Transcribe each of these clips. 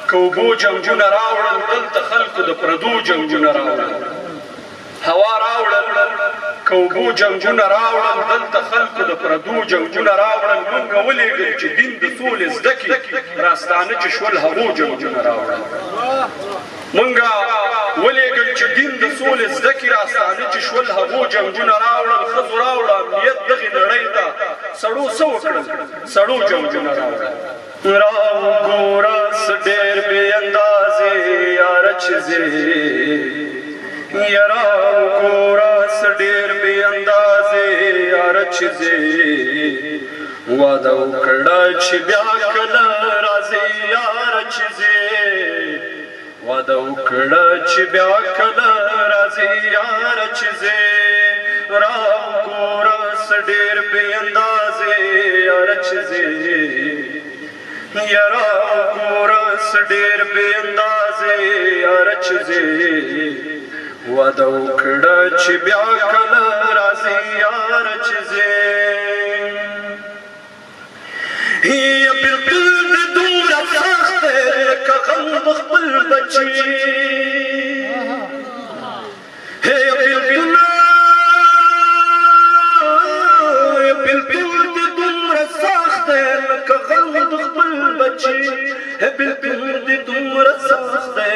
که اوبو جنګونه راوړل دلته خلکو د پردو جنګونه راوړل هوا راوړل که اوبو جنګونه راوړل دلته خلکو د پردو جنګونه راوړل موږ ولېږل چې دین د سولې زده کړي راستانه چې شول هغو جنګونه راوړل موږ ولېږل چې دین د سولې زده کړي راستانه چې شول هغو جنګونه راوړل ښځو راوړه امنیت دغې نړۍ ته سړو څه وکړل سړو جنګونه راوړل راوګوره څه ډېر بې اندازې یاره چې ځې یاره وګوره څه ډېر بې اندازې یاره چې ځې واده وکړه چې بیا کله راځې یاره چې ځې واده وکړه چې بیا کله راځې یاره چې ځې راوګوره څه ډېر بې اندازې یاره چې ځې یاره وګوره څه ډېر بې اندازې یاره چې ځې واده وکړه چې بیا کله راځې یاره چې ځې بلکل دې دومره سخت دی لکه غم د خپل بچي بلکل دې دومره سخت دی لکه غم د خپل بچي بلکل دې دومره سخت دی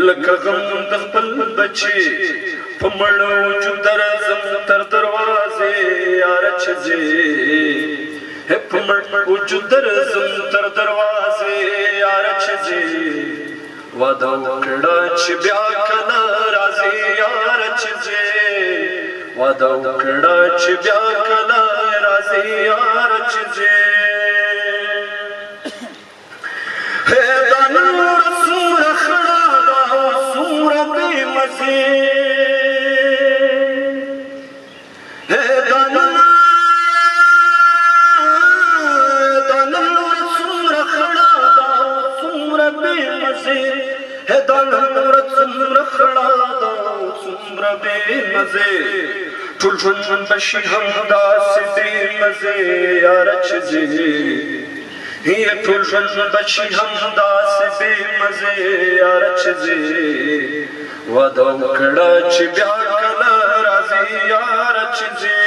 لکه غم د خپل بچي په مړو وجود درځم تر دروازې یاره چې ځې په مړ وجود درځم تر دروازې یاره چې ځې واده وکړه چې بیا کله راځې یاره چې ځې واده وکړه چې بیا کله راځې یاره چې ځې دا نور څومره خړه ده څومره بې مزې دا نور څومره خړه ده څومره بې مزې دا نور څومره خړه ده څومره بې مزې ټول ژوند به شي همداسې بې مزې یاره چې ځې ټول ژوند به شي همداسې بې مزې یاره چې ځې واده وکړه چې بیا کله راځې یاره چې ځې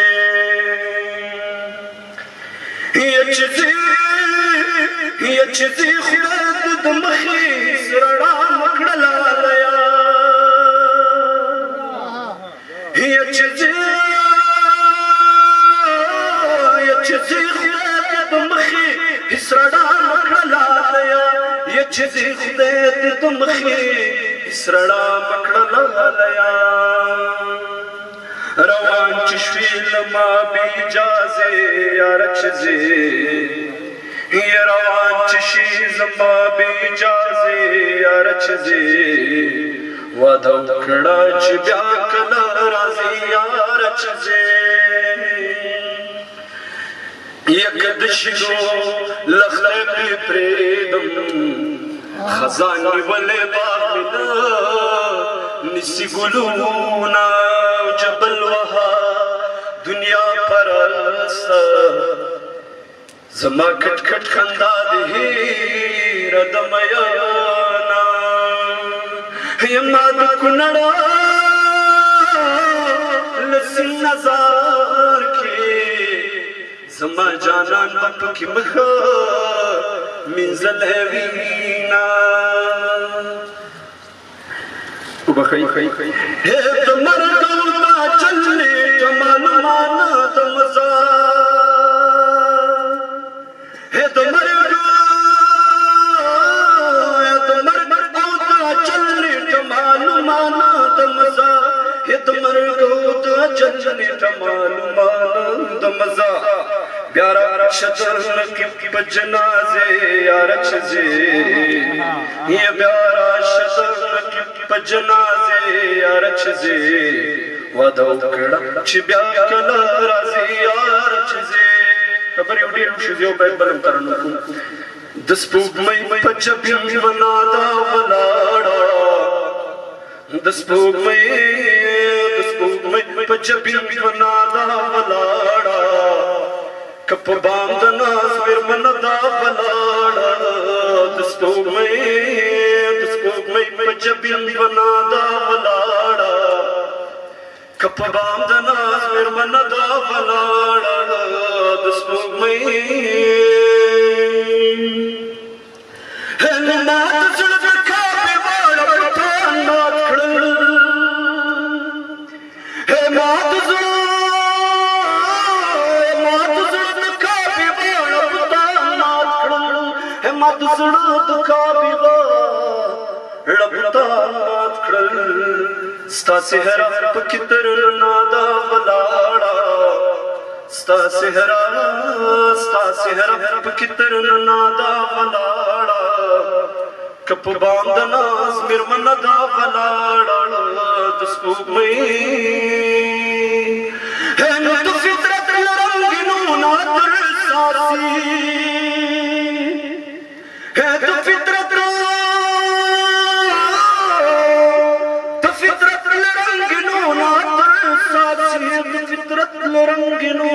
چې ځې چې ځې خدای دې د مخې رڼا مه کړه لالیه چې ځې چې ځې خدای دې د مخې هېڅ رڼا مه کړه لالیه چې ځې خدای دې د مخې هېڅ رڼا مه کړه لالیه روان چې شوې له ما بې اجازې یاره چې ځې روان چې شي زما بې اجازې یاره چې ځې واده وکړه چې بیا کله راځې یاره چې ځې یک د شګو له خولې مې پرېږدم خزان نیولې باغ مې نه نیسي ګلونه جبل وها دنیا پرسته زما کټ کټ خندا دې هېره د میانا یما د کونړ له سینه زار کې زما جانان به پکې مخه مینځلی وینا وبخئ د مرګ او دا چلې جمال مانا د مزا د مرګ او دا چلې جمال مانا د مزا د مرګ او دا چلې جمال مانا د مزا بیا راشدر کې په جنازې یاره چې ځې بیا راشدر په جنازې یاره چې ځې واده وکړه چې بیا کله راځې یاره چې ځې خبرې ډېرې وشوې زه یو بیت بل هم ترنم کوم د سپوږمۍ په جبین ونادا ولاړه د سپوږمۍ په جبین ونادا ولاړه که په بام د ناز مېرمنه دا ولاړه د سپوږمۍ په جبین بنا دا ولاړه که په بام د ناز مېرمنه دا ولاړه د سپوږمۍ ما د زړه د کعبې واړه بتان مات کړل ما د زړه د کعبې واړه بتان مات کړل ما د زړه د کعبې واړه بتان مات کړل ستا سهرا پکې تر نادا ولاړه ستا سهرا پکې تر نادا ولاړه که په بام د ناز مېرمنه دا ولاړه د سپوږمۍ نو د فطرت له رنګینو عطر ساسي د فطرت له رنګینو عطر ساسي د فطرت له رنګینو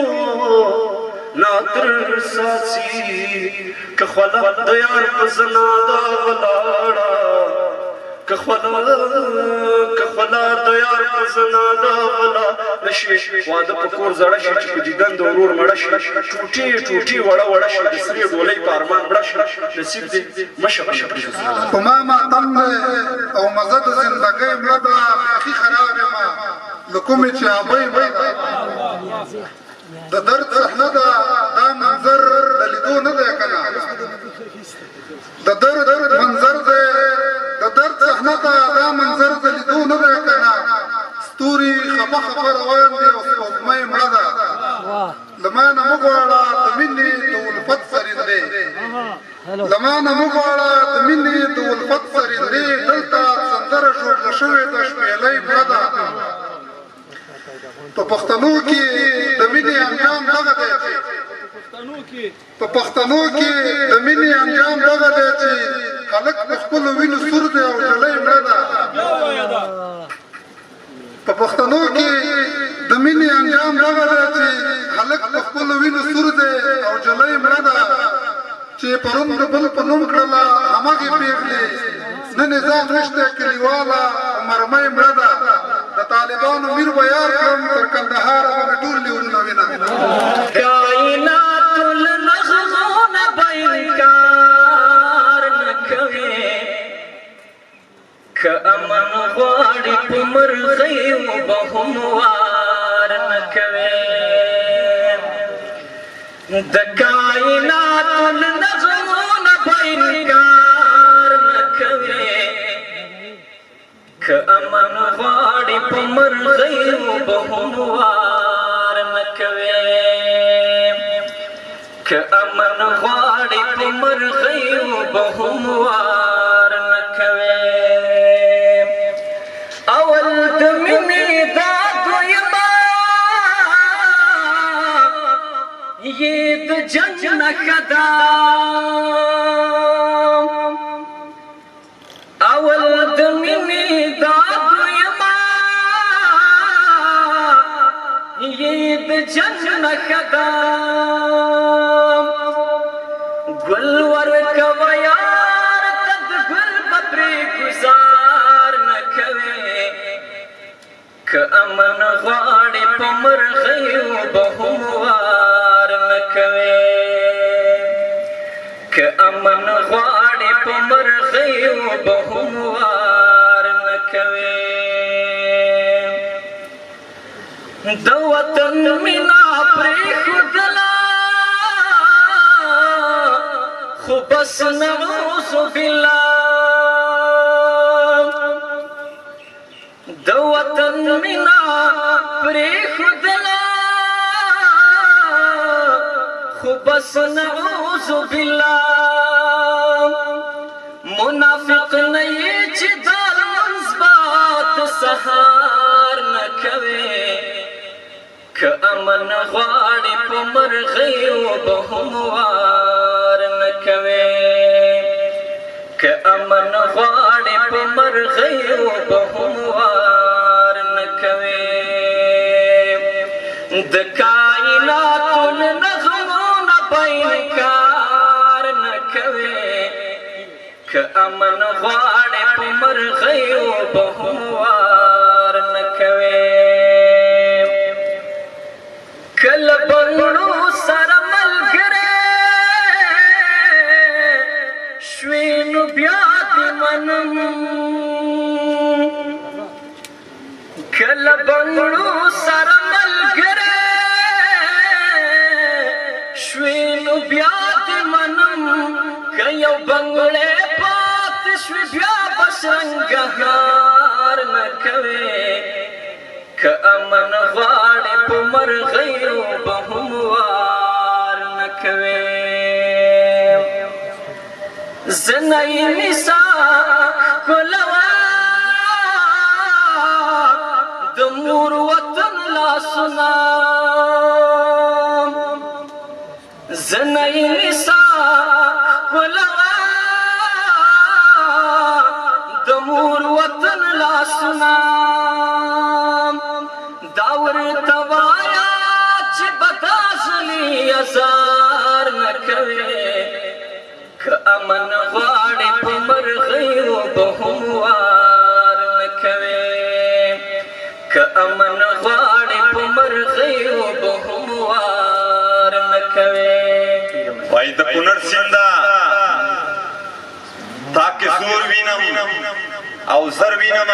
نادر ساسي که خلا د یار په زنا دا ولاړه که خلا د یار په زنا دا ولاړه شي واده په کور زړه شي چې په دیدن د ورور مړه شي ټوټې وړه شي د سرې ډولۍ په ارمان مړه شي نصیب دې مشه په ما ماتم او مزه د زندګۍ مړه ده بیخي خراب یم له کومې چې ابۍ د درد صحنه ده دا منظر د لیدو نه دی که نه د درد منظر دی د درد صحنه ده دا منظر د لیدو نه دی که نه ستوري خفه روان دي او سپوږمۍ مړه ده له ما نه مه غواړه د مینې د الفت سرندې له ما نه مه غواړه د مینې د الفت سرندې دلته سندره جوړه شوې د شپېلۍ مړه ده په پښتنو کې د مینې انجام دغه دی په پښتنو کې د مینې انجام دغه دی چې هلک په خپلو وینو سور دی او جلۍ مړه ده په پښتنو کې د مینې انجام دغه دی چې هلک په خپلو وینو سور دی او جلۍ مړه ده چې پرون د بل په نوم کړله همغې پېغلې نه نظام نشته کلیواله مرمۍ مړه ده د طالبانو میر به یار کړم تر کندهار به مې ټول لیورونه وینم کائنات النغمونه به انکار نه کوي که امن غواړي په مرغیو به هم وار نه کوي د کائنات النغمونه به انکار نه کوي که امن غواړي په مرغیو به هم وار نه کوي که امن غواړي په مرغیو به هم وار نه کوي اول د مینې دا دویمه یې د جنګ نښه ده اول د مینې دا دویمه یې د جنګ نښه ده ګل ورکوه یار ته د ګل به پرې ګزار نه کوې که امن غواړې په مرغیو به هم وار نه کوې که امن غواړې په مرغیو به هم وار نه کوې د وطن مینا پرېښودله خو بس نعوذ بالله د وطن مینا پرېښودله خو بس نعوذ بالله منافق نه یې چې دا لمونځ به د سهار نه کوې که امن غواړې په مرغیو به هم وار نه کوې که امن غواړې په مرغیو به هم وار نه کوې د کائناتو له نغمو نه به انکار نه کوې که امن غواړې په مرغیو به هم وار نه کوې کله بنګړو سره ملګری شوې نو بیا دې منم کله بنګړو سره ملګری شوې نو بیا دې منم که یو بنګړی پاتې شوې بیا به شرنګهار نه کوې که امن غواړې په مرغیو به هم وار نه کوې زه نه یې نیسه ښکلوه د مور وطن لاسونه زه نه یې نیسه ښکلوه د مور وطن لاسونه دا ورته وایه چې به دا ځلې ازار نه کوې که امن غواړې په مرغیو به هم وار نه کوې که امن غواړې په مرغیو به هم وار نه کوې وای د کونړ سینده تا کې زور وینم او زر وینم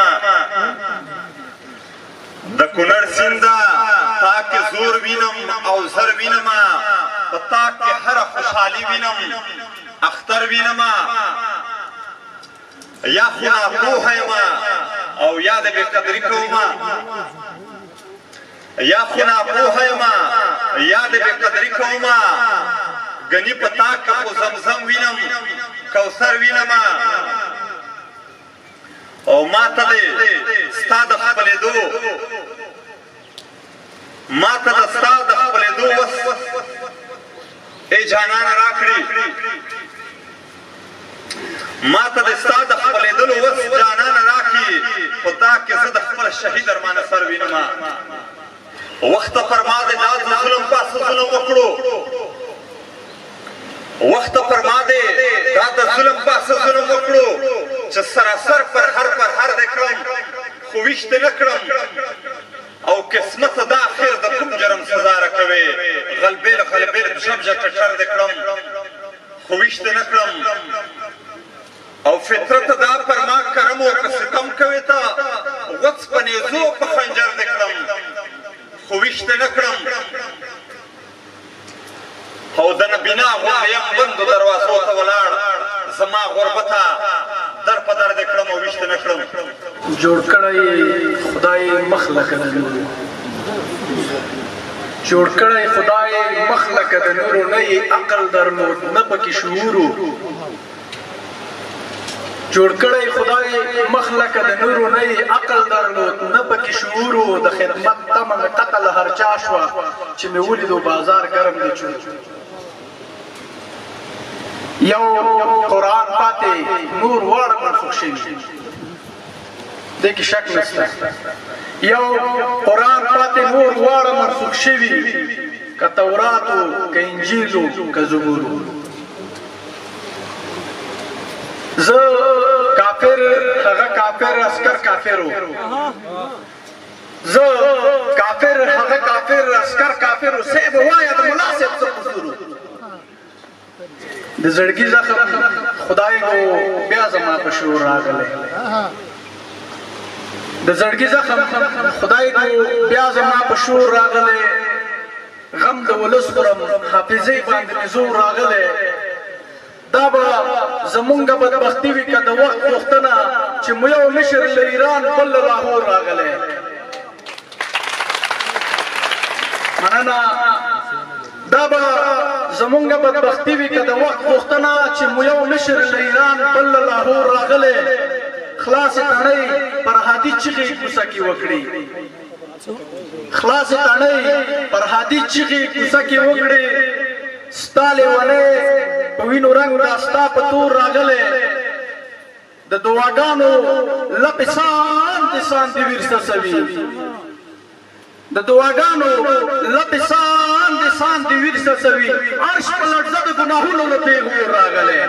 د کونړ سینده تا کې زور وینم او زر وینم په تا کې هره خوشحالي وینم اختر وینم یا خو ناپوهه یم او یا د بې قدري کوم یا خو ناپوهه یم یا د بې قدري کوم ګنې په تا کې خو زمزم وینم کوثر وینم او ما ته دې ستا د خپلېدو ما ته د ستا د خپلېدو وس ای جانانه راکړي ما ته د ستا د خپلېدلو وس جانانه راکړي خو دا کې زه د خپل شهید ارمانه سر وینم وخته پر ما دې دا د ظلم پاسه ظلم وکړو وخته پر ما دې دا د ظلم پاسه ظلم وکړو چې سراسر پر هر دې کړم خو ویښته نه کړم او قسمت دا خیر د کوم جرم سزا راکوي غلبیل شبجه ټټر دې کړم خو ویښته نه کړم او فطرت دا پر ما کرم او که ستم کوي ته غوڅ په نیزو په خنجر دې کړم خو ویښته نه کړم او د نبینا غوایم بندو دروازو ته ولاړ زما غربته در په در دې کړم او ویښته نه کړم جوړ کړی خدای مخ لکه د نورو جوړ کړی خدای مخ لکه د نورو نه یې عقل درلود نه پکې شعورو جوړ کړی خدای مخ لکه د نورو نه یې عقل درلود نه پکې شعورو د خدمت تمه مې قتل هر چا شوه چې مې ولیدو بازار ګرم دی چون یو قرآن پاتې نور واړه منسوخ شوي دې کې شک نشته یو قرآن پاتې نور واړه منسوخ شوي که توراتو که انجیلو که زبورو زه کافر هغه کافر عسکر کافرو زه کافر هغه کافر عسکر کافرو صاحب وایه د ملا صاحب څه قصورو د زړګي زخم خدای نو بیا زما په شور راغلی د زړګي زخم خدای نو بیا زما په شور راغلی غم د ولس خورم حافظې باندې مې زور راغلی دا به زمونږ بدبختي وي که د وخت پوښتنه چې مو یو مشر له ایران بل له لاهور راغلی مننه دا به زمونږ بدبختي وي که د وخت پوښتنه چې مو یو مشر له ایران بل له لاهور راغلی خلاصې تڼۍ پر هادي چغې کوڅه کې وکړي خلاصې تڼۍ پر هادي چغې کوڅه کې وکړي ستا لیونی په وینو رنګ دا ستا په تور راغلی د دعاګانو لپې سان د سان د ویر سسوي د دعاګانو لپې سان د سان د ویر سسوي عرش په لړزه د ګناهونو له پیغور راغلی